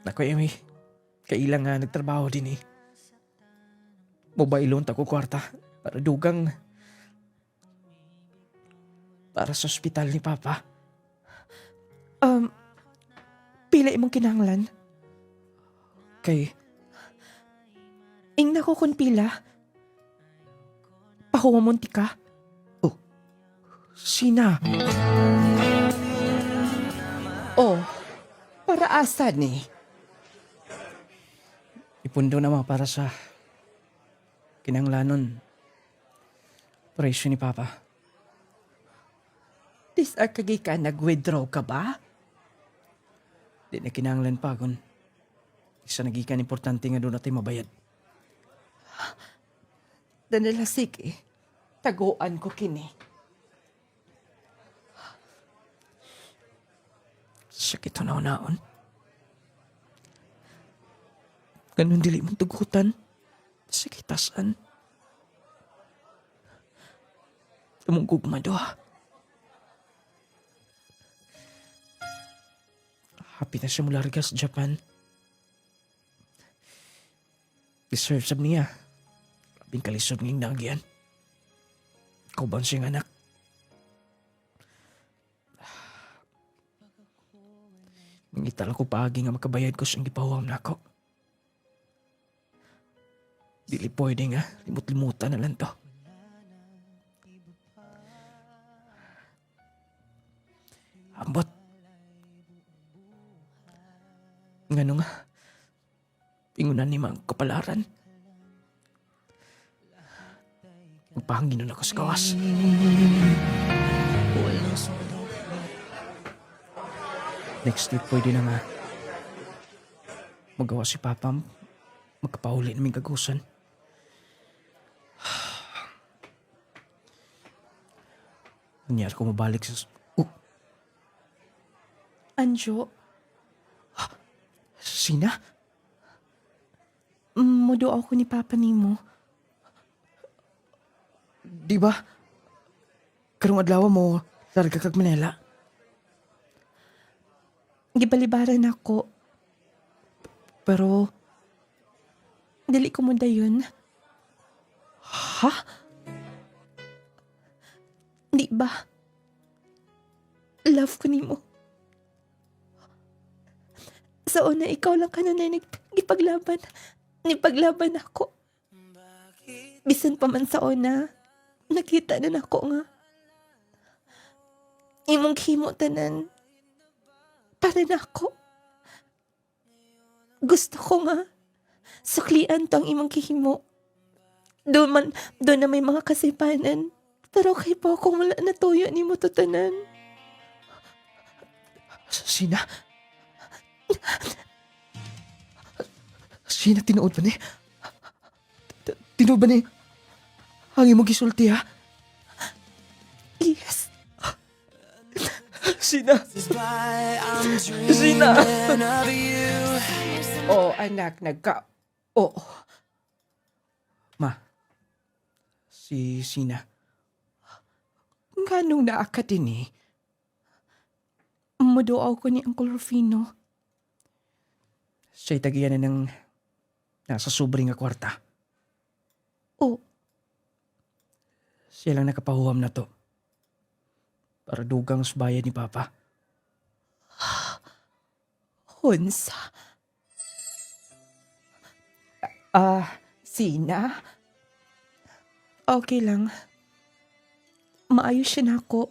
Nako Amy, kailang nga nagtrabaho din eh. Mobailon ta ko kwarta para dugang para sa ospital ni Papa. Pila imong kinahanglan? Kay, Ing nako kun pila? Pahumamunti ka? Sina? Oh, para asa ni? Ipundo naman para sa kinanglanon. Operasyon ni Papa. Tisar kagi ka nag-withdraw ka ba? Di na kinanglan pa kung isa nagikan importante nga doon natin mabayad. Danila sige, taguan ko kini. Sakit na naon. Ganun dili mong tugutan. Sa kitasan. Among gugma do. Happy na siya mula rin sa Japan. Deserve sab niya. Labing kalisod nging nagyan. Kauban siyang anak. Nangital ako paagi nga makabayad ko siyang gipawam na ako. Dili pwede nga, limut-limutan na lang to. Ambot. Ngano nga, pingunan ni mga kapalaran. Magpahanginon ako sa kawas. Next week pwede na nga. Magawa si Papa, magkapahuli naming kagusan. Nangyari ko mabalik sa... Anjo, Sina? mudo ako ni Papa nimo. Di ba? Karong adlaw mo, larga kag Manila. Gibalibaran ako. Pero, dili ko mo dayon. Ha? Di ba? Love ko nimo. Sa una, ikaw lang kanunay nagipaglaban. Nipaglaban ako. Bisan pa man sa una, nakita na nako nga. Imong himo tanan. Para na ako. Gusto ko nga. Suklian to ang imong kihimo. Doon na may mga kasipanan. Pero kay pa kung wala natuyo ni mo to tanan. Sina? Sina, tinuod ba ni? Tinuod ba ni? Ang imong gisulti, ha? Yes. Sina? Sina? Oh, anak, Oh, Ma, si Sina. nganong naa ka din eh? Muduaw ko ni Uncle Rufino. Siya'y tagiyan na ng nasa sobre nga kwarta. Oh, Siya lang nakapahuwam na to. Para dugang subayad ni Papa. Hunsa? Sina? okay lang. Maayos siya na ako.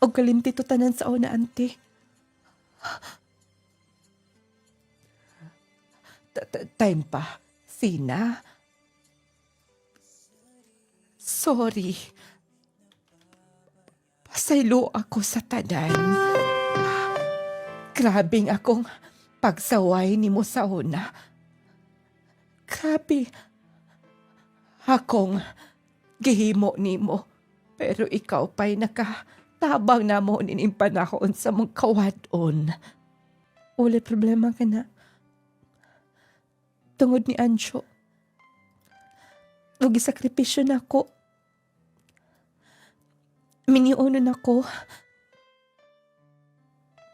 O kalimti to tanan sa una, ante. Time pa. Sina? Sorry. Pasaylo ako sa tanan. Grabing akong pagsaway ni mo sa una. Grabe. Akong gihimo ni mo. Pero ikaw pa'y nakatabang na mo nining panahon sa mong kawadon. Wala problema ka na. Tungod ni Anjo. Huwag isakripisyo na ako. Miniuno na ako.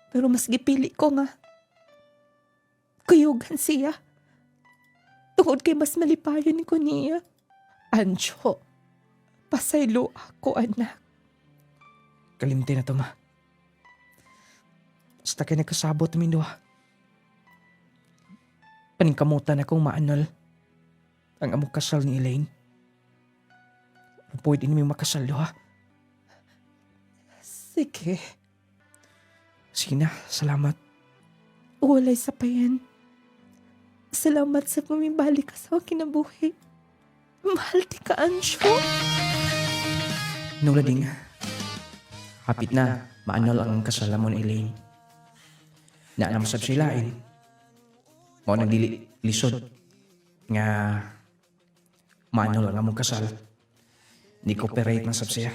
Pero mas gipili ko nga. Kuyugan siya. Tungod kay mas malipayon ko niya. Anjo, pasaylo ako, anak. Kalimti na to, Ma. Basta kayo nagkasabot namin doha. Paningkamutan akong maanol ang among kasal ni Elaine. Pwede namin makasal doha. Sige. Sina, salamat. Walay sa payan. Salamat sa pamibalik ka sa kinabuhi. Mahal ti ka, Anjo. Nung lading, hapit na maanol ang kasal mo ni Elaine. Naanamasab sila Mao nang dili lisod nga maanol ang among kasal. Di cooperate man sab siya.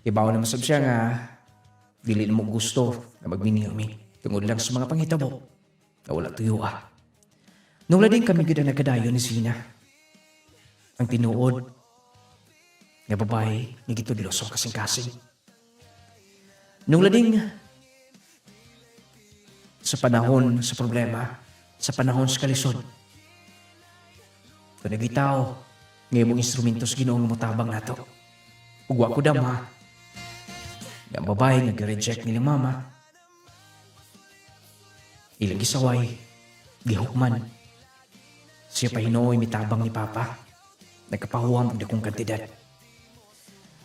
Ibaw naman sab siya nga dili mo gusto na magbiniyami tungod lang sa mga panghitabo. na wala tuyua. Nung lading kami gid ang nagkadayon ni Sina. Ang tinuod nga babae nga gitudlo sa kasing-kasing. Nung lading sa panahon sa problema, sa panahon sa kalisod, kung nagitaw nga imong instrumentos Ginoong mutabang nato. Ug wa ko dama nga ang babae nag-reject nila mama. Ilang gisaway, gihukman. Siya pa hinuoy mitabang ni Papa. Nagkapahuwang ang dakong kantidad.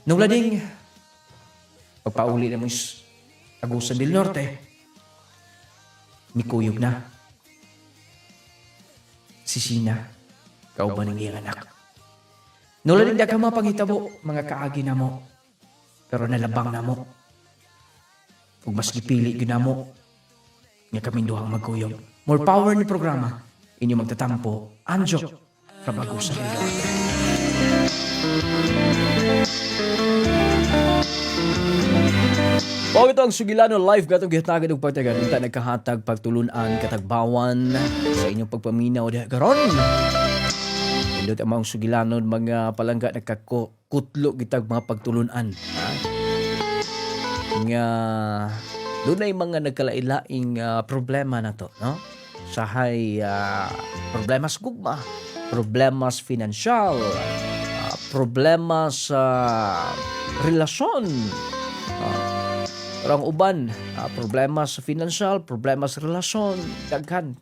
Nung lading, pagpauli na mo Agusan del Norte, mikuyog na. Si Sina, kauban ng iyang anak. Nung lading daghang mga panghitabo, mga kaagi na mo. Pero nalabang na mo. Ug mas gipili yun na mo. Nga kaming duhang magkuyog. More power ni programa. Inyo magtatampo. Anjo. From Agusan del Norte. Bakit ang Sugilano live gatong gihatagan og pagtagan unta nagkahatag pagtulunan katagbawan sa inyong pagpaminaw diha karon. Indot ang mga Sugilano mga palangga nagkakutlo gitag mga pagtulunan. Nga dunay mga nagkalailaing problema na to, no? Sahay problema sa gugma, problema sa financial, problema sa relasyon. Orang uban, problema sa financial, problema sa relasyon, daghan,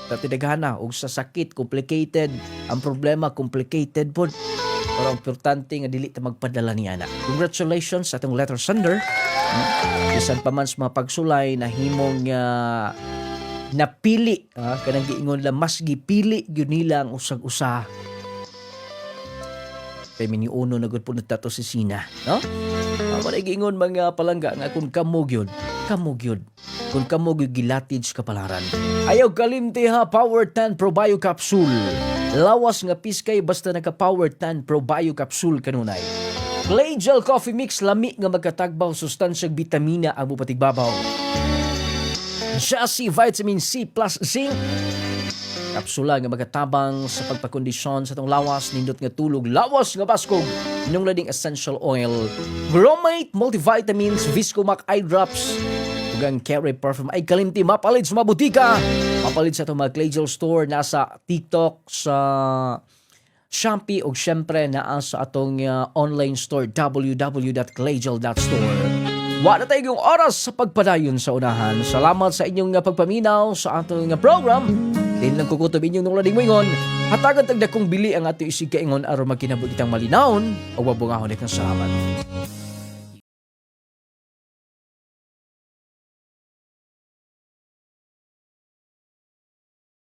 dati daghana, og sa sakit, complicated, ang problema, complicated po. Pero importante nga dili ta magpadala niya na. Congratulations sa atong letter sender. Bisan pa man sa mga pagsulay na himong napili, kanang giingon lang, mas gipili yun nila ang usag-usa. Kaya miniuno na gud po nagtato si Sina, no? Giingon mga palangga nga kung kamugyod. Kung kamugyod gilatid sa kapalaran. Ayaw kalimti ha, Power 10 Pro Bio Capsule. Lawas nga piskay basta naka-Power 10 Pro Bio Capsule kanunay. Clay Gel Coffee Mix, lami nga magkatagbaw sustansyang bitamina ang mupatigbabaw. Jassy Vitamin C plus Zinc. Kapsula nga magatabang sa pagpakondisyon sa itong lawas, nindot nga tulog, lawas nga baskog, inyong lading essential oil, bromate, multivitamins, Viscomac eye drops, tugang Carry perfume ay kalimti, mapalit sa mga butika, mapalit sa itong mga Clay Gel store, nasa TikTok, sa Shopee, o syempre naa sa atong online store, www.claygel.store. Wala tayong oras sa pagpadayon sa unahan. Salamat sa inyong pagpaminaw sa atong program. Din lang kukutob inyong nung lading moingon. Hatagan tagda kong bili ang ato isig kaingon aron magkinabot itang malinawon o wabungahon ikang salamat.